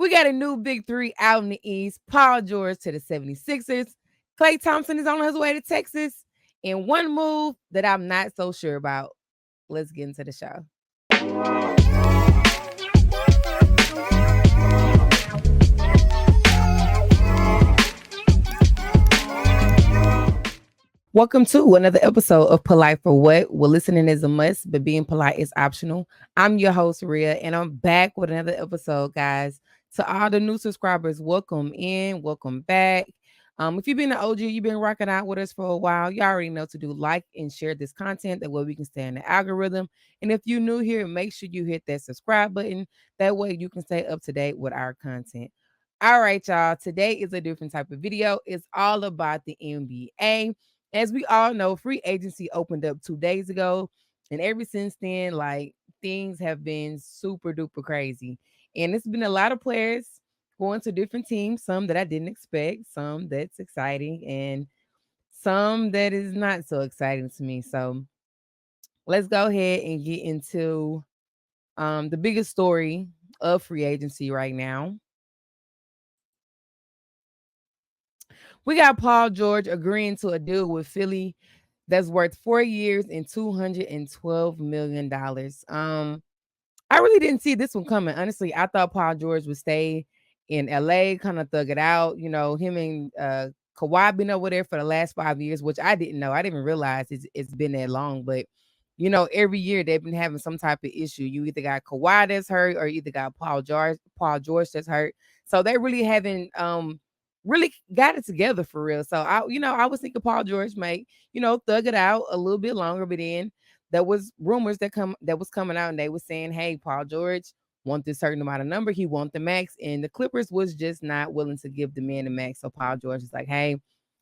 We got a new big three out in the East. Paul George to the 76ers. Klay Thompson is on his way to Texas. And one move that I'm not so sure about. Let's get into the show. Welcome to another episode of Polite for What? Well, listening is a must, but being polite is optional. I'm your host, Rhea, and I'm back with another episode, guys. To all the new subscribers, welcome in, welcome back. If you've been an OG, you've been rocking out with us for a while, you already know to do like and share this content. That way we can stay in the algorithm. And if you're new here, make sure you hit that subscribe button. That way you can stay up to date with our content. All right, y'all. Today is a different type of video. It's all about the NBA. As we all know, free agency opened up 2 days ago. And ever since then, like things have been super duper crazy. And it's been a lot of players going to different teams, some that I didn't expect, some that's exciting, and some that is not so exciting to me. So let's go ahead and get into the biggest story of free agency right now. We got Paul George agreeing to a deal with Philly that's worth 4 years and $212 million. I really didn't see this one coming. Honestly, I thought Paul George would stay in LA, kind of thug it out. You know, him and Kawhi been over there for the last 5 years, which I didn't know. I didn't even realize it's been that long. But you know, every year they've been having some type of issue. You either got Kawhi that's hurt, or either got Paul George that's hurt. So they really haven't really got it together for real. So I was thinking Paul George might, thug it out a little bit longer, but then there was rumors that was coming out, and they were saying, hey, Paul George want this certain amount of number. He want the max, and the Clippers was just not willing to give the man the max. So Paul George is like, hey,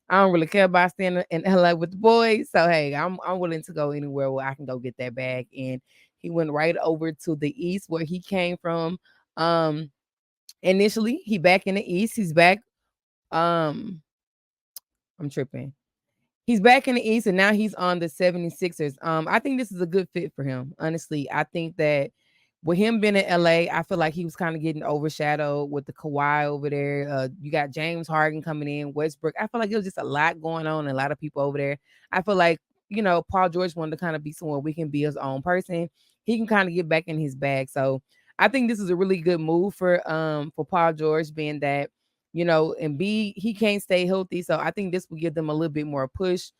I don't really care about staying in LA with the boys. So hey, I'm willing to go anywhere where I can go get that bag. And he went right over to the East where he came from. Initially, he back in the East. He's back. Um, I'm tripping. He's back in the East, and now he's on the 76ers. I think this is a good fit for him. Honestly, I think that with him being in LA, I feel like he was kind of getting overshadowed with the Kawhi over there. You got James Harden coming in, Westbrook. I feel like it was just a lot going on, and a lot of people over there. I feel like, Paul George wanted to kind of be somewhere we can be his own person. He can kind of get back in his bag. So I think this is a really good move for Paul George, being that, and B, he can't stay healthy. So I think this will give them a little bit more push,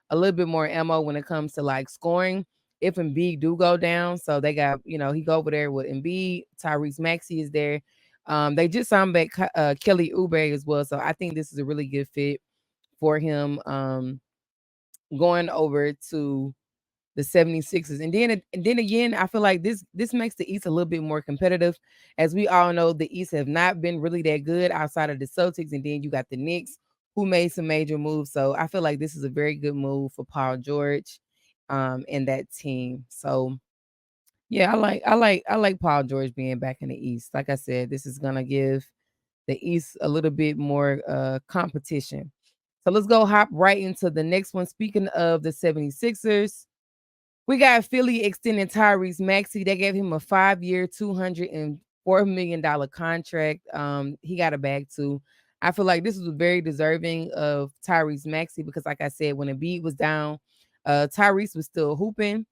a little bit more ammo when it comes to like scoring if Embiid do go down. So they got, he go over there with Embiid, Tyrese Maxey is there. They just signed back Kelly Oubre as well. So I think this is a really good fit for him going over to the 76ers. And then again, I feel like this makes the East a little bit more competitive. As we all know, the East have not been really that good outside of the Celtics. And then you got the Knicks, who made some major moves. So I feel like this is a very good move for Paul George and that team. So yeah, I like Paul George being back in the East. Like I said, this is gonna give the East a little bit more competition. So let's go hop right into the next one. Speaking of the 76ers, we got Philly extending Tyrese Maxey. They gave him a 5-year, $204 million contract. He got a bag too. I feel like this was very deserving of Tyrese Maxey because, like I said, when Embiid was down, Tyrese was still hooping.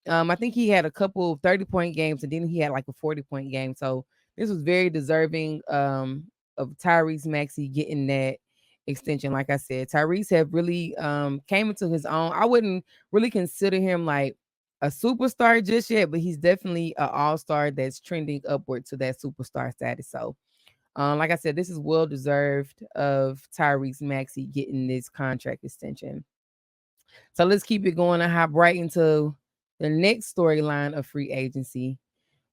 I think he had a couple of 30-point games, and then he had like a 40-point game. So this was very deserving of Tyrese Maxey getting that extension. Like I said, Tyrese have really came into his own. I wouldn't really consider him like a superstar just yet, but he's definitely an all-star that's trending upward to that superstar status. So, like I said, this is well deserved of Tyrese Maxey getting this contract extension. So let's keep it going and hop right into the next storyline of free agency.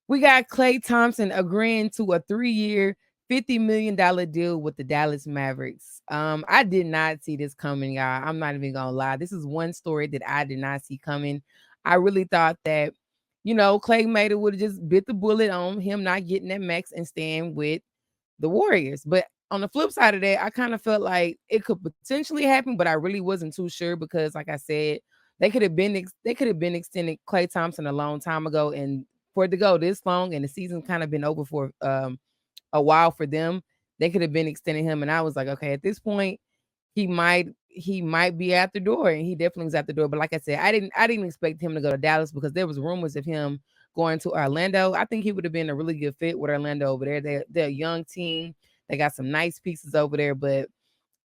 We got Klay Thompson agreeing to a 3-year, $50 million deal with the Dallas Mavericks. I did not see this coming, y'all. I'm not even gonna lie. This is one story that I did not see coming. I really thought that, Klay Mater would have just bit the bullet on him not getting that max and staying with the Warriors. But on the flip side of that, I kind of felt like it could potentially happen, but I really wasn't too sure because, like I said, they could have been extending Klay Thompson a long time ago, and for it to go this long and the season kind of been over for a while for them. They could have been extending him, and I was like, okay, at this point, he might be at the door, and he definitely was at the door. But like I said, I didn't expect him to go to Dallas because there was rumors of him going to Orlando. I think he would have been a really good fit with Orlando over there. They're a young team. They got some nice pieces over there, but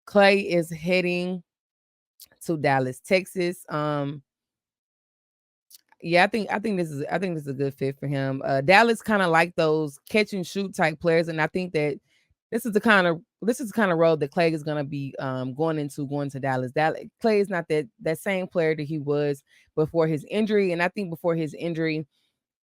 Klay is heading to Dallas, Texas. Yeah, I think this is a good fit for him. Dallas kind of like those catch and shoot type players, and I think that this is the kind of role that Klay is gonna be going to Dallas. Klay is not that same player that he was before his injury, and I think before his injury,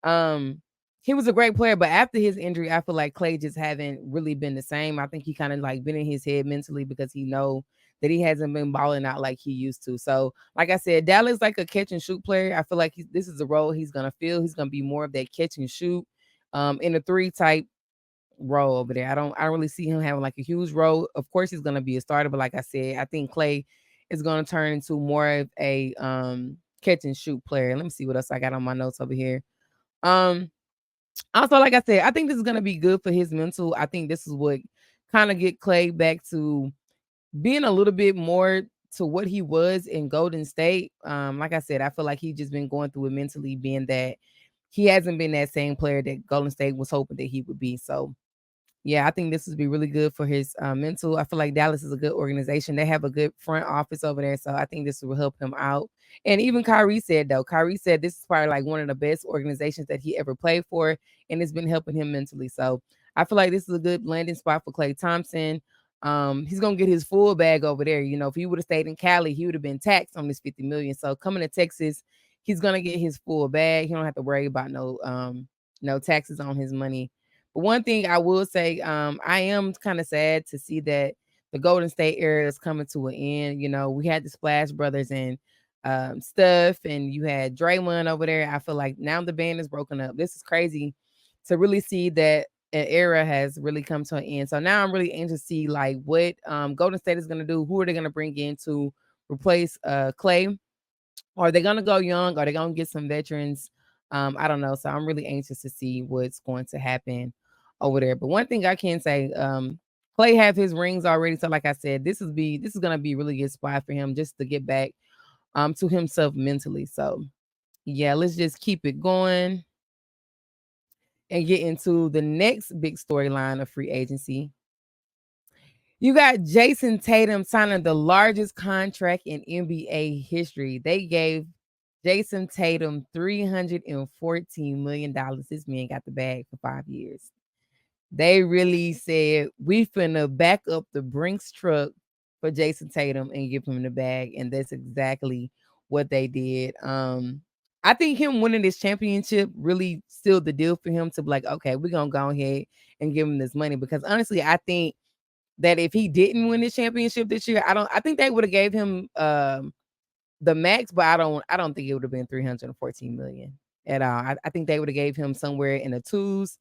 um, he was a great player, but after his injury, I feel like Klay just haven't really been the same. I think he kind of like been in his head mentally because he know that he hasn't been balling out like he used to. So, like I said, Dallas like a catch and shoot player. I feel like this is the role he's gonna fill. He's gonna be more of that catch and shoot, in a three type role over there. I don't really see him having like a huge role. Of course, he's gonna be a starter, but like I said, I think Klay is gonna turn into more of a catch and shoot player. Let me see what else I got on my notes over here. Um, Also, like I said, I think this is gonna be good for his mental. I think this is what kind of get Klay back to being a little bit more to what he was in Golden State. Like I said, I feel like he's just been going through it mentally, being that he hasn't been that same player that Golden State was hoping that he would be. So yeah, I think this would be really good for his mental. I feel like Dallas is a good organization. They have a good front office over there. So I think this will help him out. And even Kyrie said this is probably like one of the best organizations that he ever played for. And it's been helping him mentally. So I feel like this is a good landing spot for Klay Thompson. He's gonna get his full bag over there. You know, if he would have stayed in Cali, he would have been taxed on this 50 million. So coming to Texas, he's gonna get his full bag. He don't have to worry about no taxes on his money. But one thing I will say, I am kind of sad to see that the Golden State era is coming to an end. You know, we had the Splash Brothers and stuff, and you had Draymond over there. I feel like now the band is broken up. This is crazy to really see that an era has really come to an end. So now I'm really anxious to see like what Golden State is going to do. Who are they going to bring in to replace Klay? Are they gonna go young? Are they gonna get some veterans? I don't know. So I'm really anxious to see what's going to happen over there. But one thing I can say, Klay have his rings already. So like I said, this is gonna be a really good spot for him just to get back to himself mentally. So yeah, let's just keep it going and get into the next big storyline of free agency. You got Jason Tatum signing the largest contract in NBA history. They gave Jason Tatum $314 million. This man got the bag for 5 years. They really said, we finna back up the Brinks truck for Jason Tatum and give him the bag. And that's exactly what they did. I think him winning this championship really sealed the deal for him to be like, okay, we're gonna go ahead and give him this money. Because honestly, I think that if he didn't win the championship this year, I think they would have gave him the max, but I don't think it would have been 314 million at all. I think they would have gave him somewhere in the twos.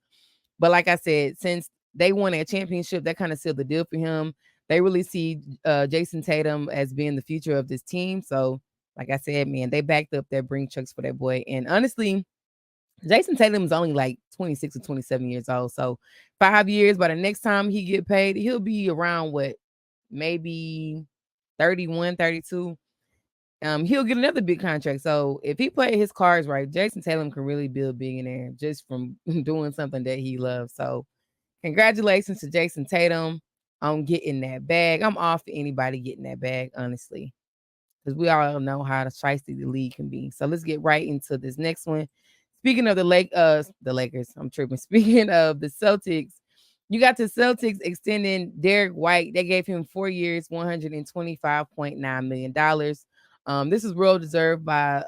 But like I said, since they won a championship, that kind of sealed the deal for him. They really see Jason Tatum as being the future of this team. So, like I said, man, they backed up their bring chucks for that boy. And honestly, Jason Tatum is only like 26 or 27 years old. So 5 years, by the next time he get paid, he'll be around what, maybe 31, 32. He'll get another big contract. So if he played his cards right, Jason Tatum can really be a billionaire just from doing something that he loves. So congratulations to Jason Tatum on getting that bag. I'm off for anybody getting that bag, honestly, because we all know how the shiesty the league can be. So let's get right into this next one. Speaking of the Lakers, I'm tripping. Speaking of the Celtics, you got the Celtics extending Derek White. They gave him 4 years, $125.9 million. This is well deserved by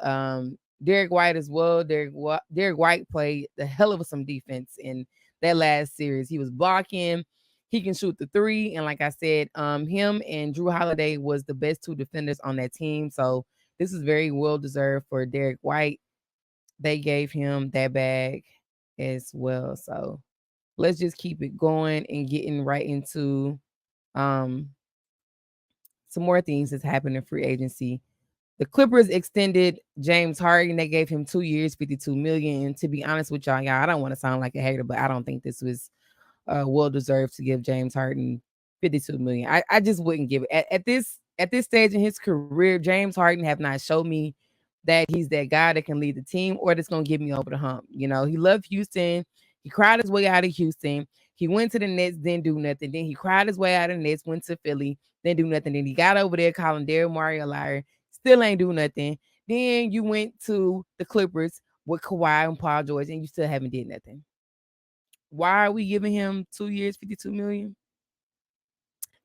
Derek White as well. Derek White played the hell of some defense in that last series. He was blocking. He can shoot the three, and like I said, him and Drew Holiday was the best two defenders on that team. So this is very well deserved for Derek White. They gave him that bag as well. So let's just keep it going and getting right into um some more things that's happened in free agency. The Clippers extended James Harden. They gave him 2 years, 52 million. And to be honest with y'all, I don't want to sound like a hater, but I don't think this was well deserved to give James Harden 52 million. I just wouldn't give it at this stage in his career. James Harden have not showed me that he's that guy that can lead the team or that's gonna get me over the hump. You know, he loved Houston. He cried his way out of Houston. He went to the Nets, didn't do nothing. Then he cried his way out of the Nets, went to Philly, didn't do nothing. Then he got over there calling Daryl Morey a liar, still ain't do nothing. Then you went to the Clippers with Kawhi and Paul George, and you still haven't did nothing. Why are we giving him 2 years, 52 million?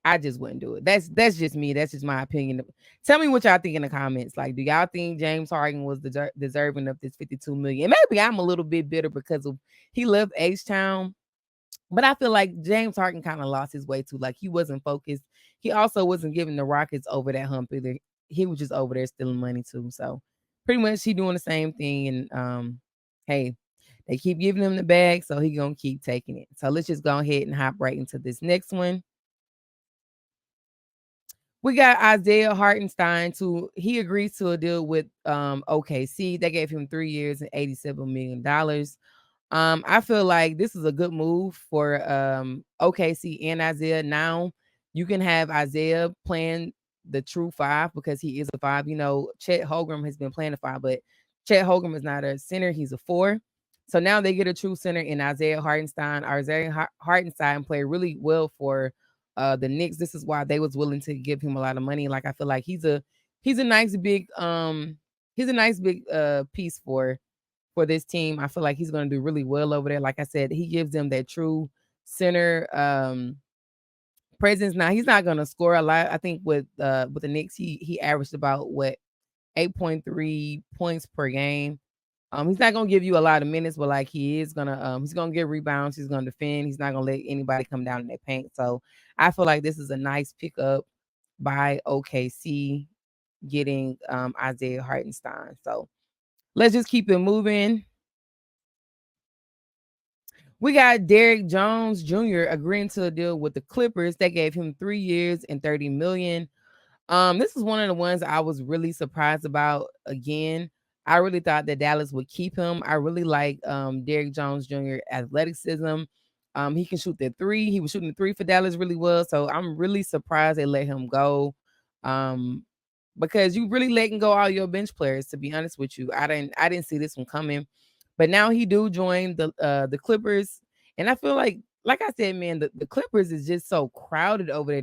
I just wouldn't do it. That's just me. That's just my opinion. Tell me what y'all think in the comments. Like, do y'all think James Harden was deserving of this 52 million? And maybe I'm a little bit bitter because of he left H Town, but I feel like James Harden kind of lost his way too. Like he wasn't focused. He also wasn't giving the Rockets over that hump either. He was just over there stealing money too. So pretty much he doing the same thing. And hey, they keep giving him the bag, so he gonna keep taking it. So let's just go ahead and hop right into this next one. We got Isaiah Hartenstein to he agrees to a deal with OKC. They gave him 3 years and $87 million. I feel like this is a good move for OKC and Isaiah. Now you can have Isaiah playing the true five because he is a five. You know, Chet Holmgren has been playing a five, but Chet Holmgren is not a center, he's a four. So now they get a true center in Isaiah Hartenstein. Isaiah Hartenstein played really well for the Knicks. This is why they was willing to give him a lot of money. Like I feel like he's a nice big piece for this team. I feel like he's going to do really well over there. Like I said, he gives them that true center presence. Now he's not going to score a lot. I think with the Knicks, he averaged about 8.3 points per game. He's not gonna give you a lot of minutes, but like he's gonna get rebounds. He's gonna defend. He's not gonna let anybody come down in their paint. So I feel like this is a nice pickup by OKC getting Isaiah Hartenstein. So let's just keep it moving. We got Derrick Jones Jr. agreeing to a deal with the Clippers. They gave him 3 years and $30 million. This is one of the ones I was really surprised about. Again, I really thought that Dallas would keep him. I really like Derrick Jones Jr. athleticism. He can shoot the three. He was shooting the three for Dallas really well. So I'm really surprised they let him go. Because you really letting go all your bench players, to be honest with you. I didn't see this one coming. But now he do join the Clippers. And I feel like I said, man, the Clippers is just so crowded over there.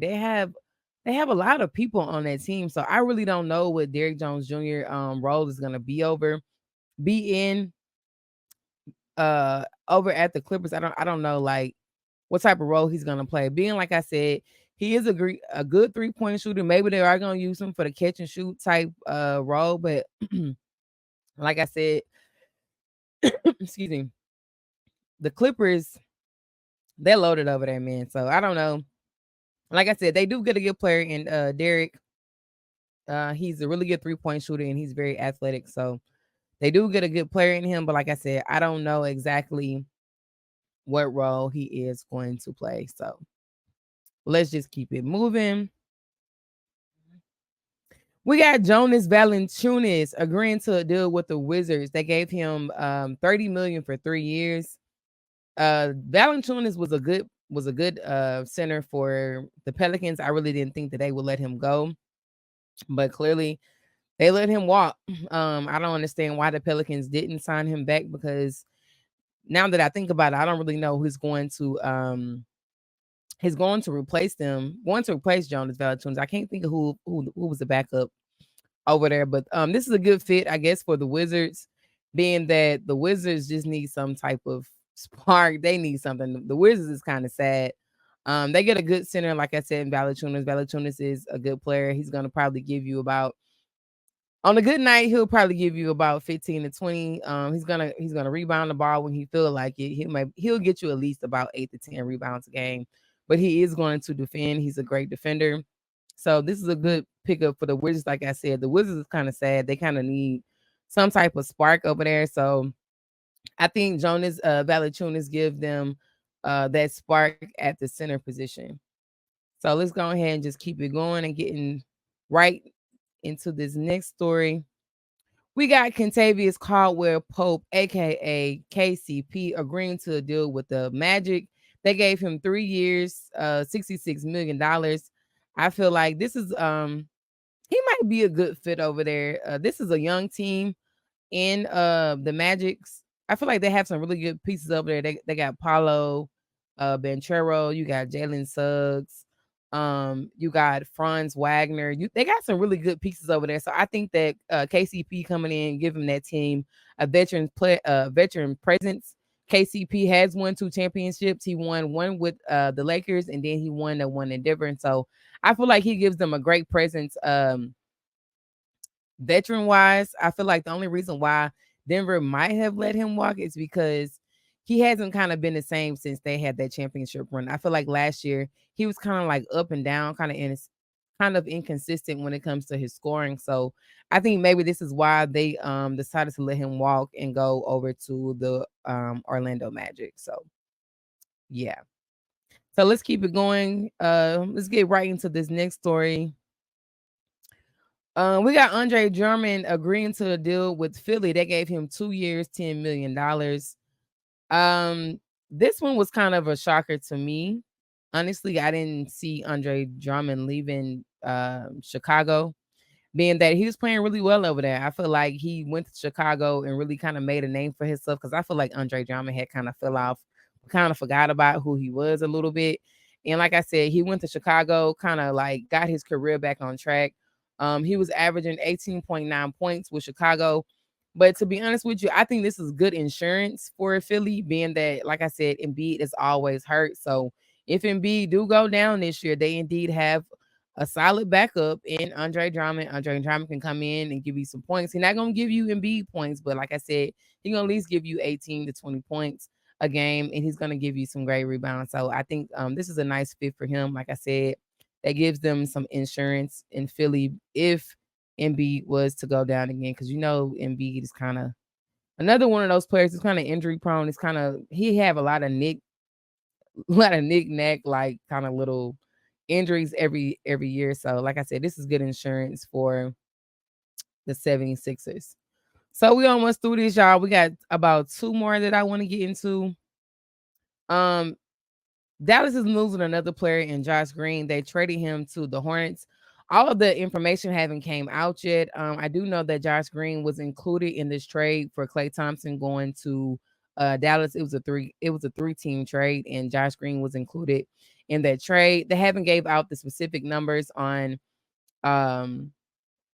They have a lot of people on that team. So I really don't know what Derrick Jones Jr. Role is gonna be in over at the Clippers. I don't know like what type of role he's gonna play. Being like I said, he is a good 3-point shooter. Maybe they are gonna use him for the catch and shoot type role, but like I said, excuse me, the Clippers, they're loaded over there, man. So I don't know. Like I said, they do get a good player in Derrick. He's a really good 3-point shooter and he's very athletic. So they do get a good player in him. But like I said, I don't know exactly what role he is going to play. So let's just keep it moving. We got Jonas Valanciunas agreeing to a deal with the Wizards. They gave him $30 million for 3 years. Valanciunas was a good center for the Pelicans. I really didn't think that they would let him go, but clearly they let him walk. I don't understand why the Pelicans didn't sign him back because now that I think about it, I don't really know who's going to replace them, going to replace Jonas Valanciunas. I can't think of who was the backup over there, but this is a good fit, I guess, for the Wizards, being that the Wizards just need some type of spark. They need something. The Wizards is kind of sad. They get a good center, like I said, in Valanciunas. Valanciunas is a good player. He's gonna probably give you about on a good night, he'll probably give you about 15 to 20. He's gonna rebound the ball when he feel like it. He'll get you at least about 8 to 10 rebounds a game, but he is going to defend. He's a great defender. So this is a good pickup for the Wizards. Like I said, the Wizards is kind of sad. They kind of need some type of spark over there. So I think Jonas Valanciunas give them that spark at the center position. So let's go ahead and just keep it going and getting right into this next story. We got Kentavious Caldwell Pope, aka KCP, agreeing to a deal with the Magic. They gave him 3 years, $66 million. I feel like this is he might be a good fit over there. This is a young team in the Magics. I feel like they have some really good pieces over there. They got Paulo Banchero, you got Jalen Suggs, you got Franz Wagner. They got some really good pieces over there. So I think that KCP coming in, giving that team a veteran presence. KCP has won 2 championships. He won one with the Lakers, and then he won the one in Denver. And so I feel like he gives them a great presence. Veteran wise, I feel like the only reason why Denver might have let him walk is because he hasn't kind of been the same since they had that championship run. I feel like last year he was kind of like up and down, kind of inconsistent when it comes to his scoring. So I think maybe this is why they decided to let him walk and go over to the Orlando Magic. So yeah. So let's keep it going. Let's get right into this next story. We got Andre Drummond agreeing to a deal with Philly. They gave him 2 years, $10 million. This one was kind of a shocker to me. Honestly, I didn't see Andre Drummond leaving Chicago, being that he was playing really well over there. I feel like he went to Chicago and really kind of made a name for himself, because I feel like Andre Drummond had kind of fell off, kind of forgot about who he was a little bit. And like I said, he went to Chicago, kind of like got his career back on track. He was averaging 18.9 points with Chicago. But to be honest with you, I think this is good insurance for Philly, being that, like I said, Embiid is always hurt. So if Embiid do go down this year, they indeed have a solid backup in Andre Drummond. Andre Drummond can come in and give you some points. He's not going to give you Embiid points, but like I said, he's going to at least give you 18 to 20 points a game, and he's going to give you some great rebounds. So I think this is a nice fit for him. Like I said, that gives them some insurance in Philly if Embiid was to go down again, because Embiid is kind of another one of those players who's kind of injury prone. It's kind of he have a lot of knick-knack, like kind of little injuries every year. So like I said, this is good insurance for the 76ers. So we almost through this, y'all. We got about 2 more that I want to get into. Dallas is losing another player in Josh Green. They traded him to the Hornets. All of the information haven't came out yet. I do know that Josh Green was included in this trade for Klay Thompson going to Dallas. It was a 3-team trade, and Josh Green was included in that trade. They haven't gave out the specific numbers on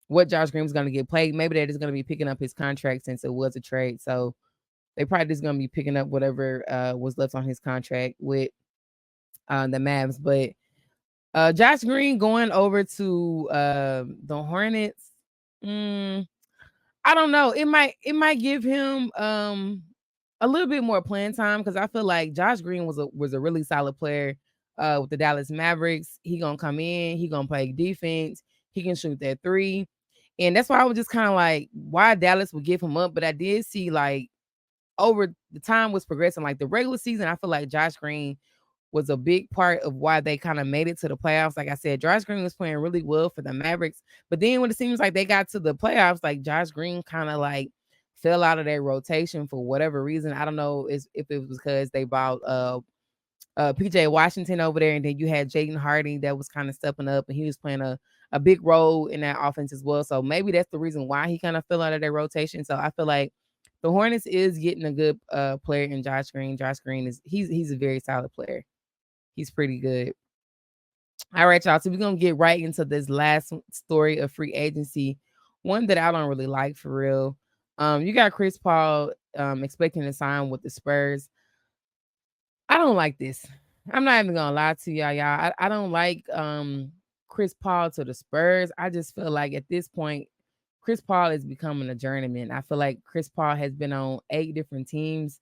what Josh Green was going to get paid. Maybe they're just going to be picking up his contract since it was a trade. So they probably just going to be picking up whatever was left on his contract with the Mavs. But Josh Green going over to the Hornets, I don't know. It might give him a little bit more playing time, because I feel like Josh Green was a really solid player with the Dallas Mavericks. He gonna come in, he gonna play defense, he can shoot that 3. And that's why I was just kind of like, why Dallas would give him up. But I did see, like, over the time was progressing, like the regular season, I feel like Josh Green was a big part of why they kind of made it to the playoffs. Like I said, Josh Green was playing really well for the Mavericks. But then when it seems like they got to the playoffs, like Josh Green kind of like fell out of their rotation for whatever reason. I don't know if it was because they bought PJ Washington over there, and then you had Jaden Hardy that was kind of stepping up, and he was playing a big role in that offense as well. So maybe that's the reason why he kind of fell out of their rotation. So I feel like the Hornets is getting a good player in Josh Green. Josh Green he's a very solid player. He's pretty good. All right, y'all. So we're gonna get right into this last story of free agency, one that I don't really like for real. You got Chris Paul expecting to sign with the Spurs. I don't like this. I'm not even gonna lie to y'all. I don't like Chris Paul to the Spurs. I just feel like at this point, Chris Paul is becoming a journeyman. I feel like Chris Paul has been on 8 different teams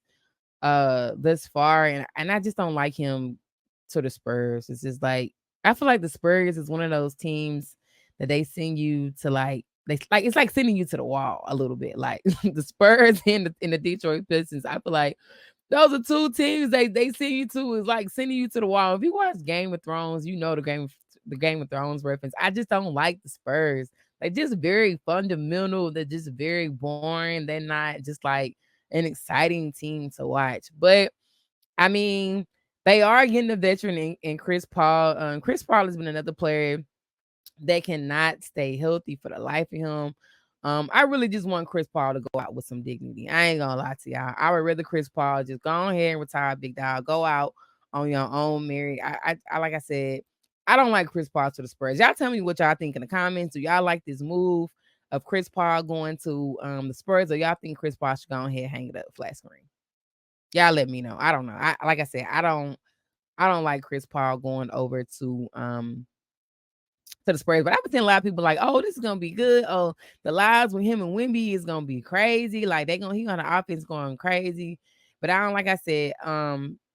thus far, and I just don't like him to the Spurs. It's just like, I feel like the Spurs is one of those teams that they send you to, like, it's like sending you to the wall a little bit. Like the Spurs and the Detroit Pistons. I feel like those are 2 teams they send you to, is like sending you to the wall. If you watch Game of Thrones, you know the Game of Thrones reference. I just don't like the Spurs. They're just very fundamental. They're just very boring. They're not just like an exciting team to watch. But I mean, They are getting a veteran in Chris Paul. Chris Paul has been another player that cannot stay healthy for the life of him. I really just want Chris Paul to go out with some dignity. I ain't gonna lie to y'all. I would rather Chris Paul just go ahead and retire, big dog. Go out on your own merit. I like I said, I don't like Chris Paul to the Spurs. Y'all tell me what y'all think in the comments. Do y'all like this move of Chris Paul going to the Spurs, or y'all think Chris Paul should go ahead and hang it up flat screen? Y'all let me know. I don't know. I like I said, I don't like Chris Paul going over to the Spurs. But I've been seeing a lot of people like, oh, this is gonna be good. Oh, the lives with him and Wemby is gonna be crazy. Like he on the offense going crazy. But I don't like I said,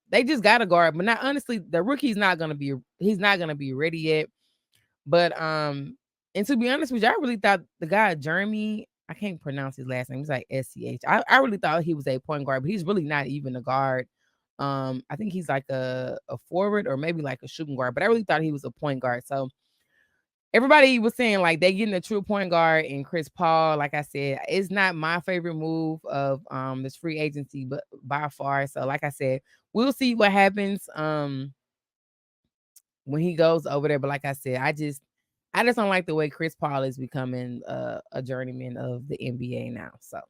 they just got a guard. But not honestly, the rookie's not gonna be ready yet. But and to be honest with you, I really thought the guy Jeremy, I can't pronounce his last name. He's like SCH. I really thought he was a point guard, but he's really not even a guard. I think he's like a forward or maybe like a shooting guard, but I really thought he was a point guard. So everybody was saying like they getting a true point guard in Chris Paul. Like I said, it's not my favorite move of this free agency, but by far. So like I said, we'll see what happens when he goes over there. But like I said, I just don't like the way Chris Paul is becoming a journeyman of the NBA now. So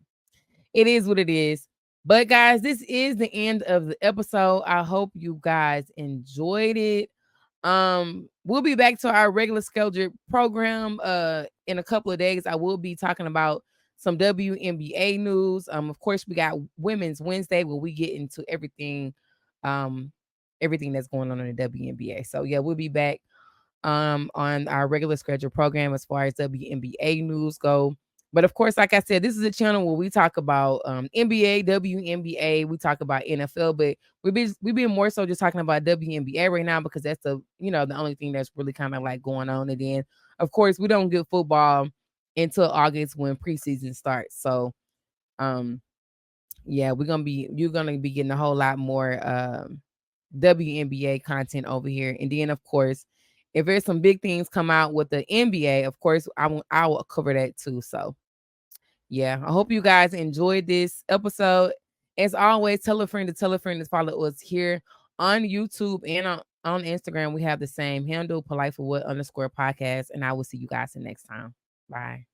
it is what it is. But guys, this is the end of the episode. I hope you guys enjoyed it. We'll be back to our regular scheduled program in a couple of days. I will be talking about some WNBA news. Of course, we got Women's Wednesday where we get into everything that's going on in the WNBA. So yeah, we'll be back on our regular scheduled program as far as WNBA news go. But of course, like I said, this is a channel where we talk about NBA, WNBA, we talk about NFL, but we've been more so just talking about WNBA right now because that's the only thing that's really kind of like going on. And then of course we don't get football until August when preseason starts. So yeah, you're gonna be getting a whole lot more WNBA content over here. And then of course, if there's some big things come out with the NBA, of course, I will cover that too. So yeah, I hope you guys enjoyed this episode. As always, tell a friend to follow us here on YouTube and on Instagram. We have the same handle, Polite for What _podcast. And I will see you guys the next time. Bye.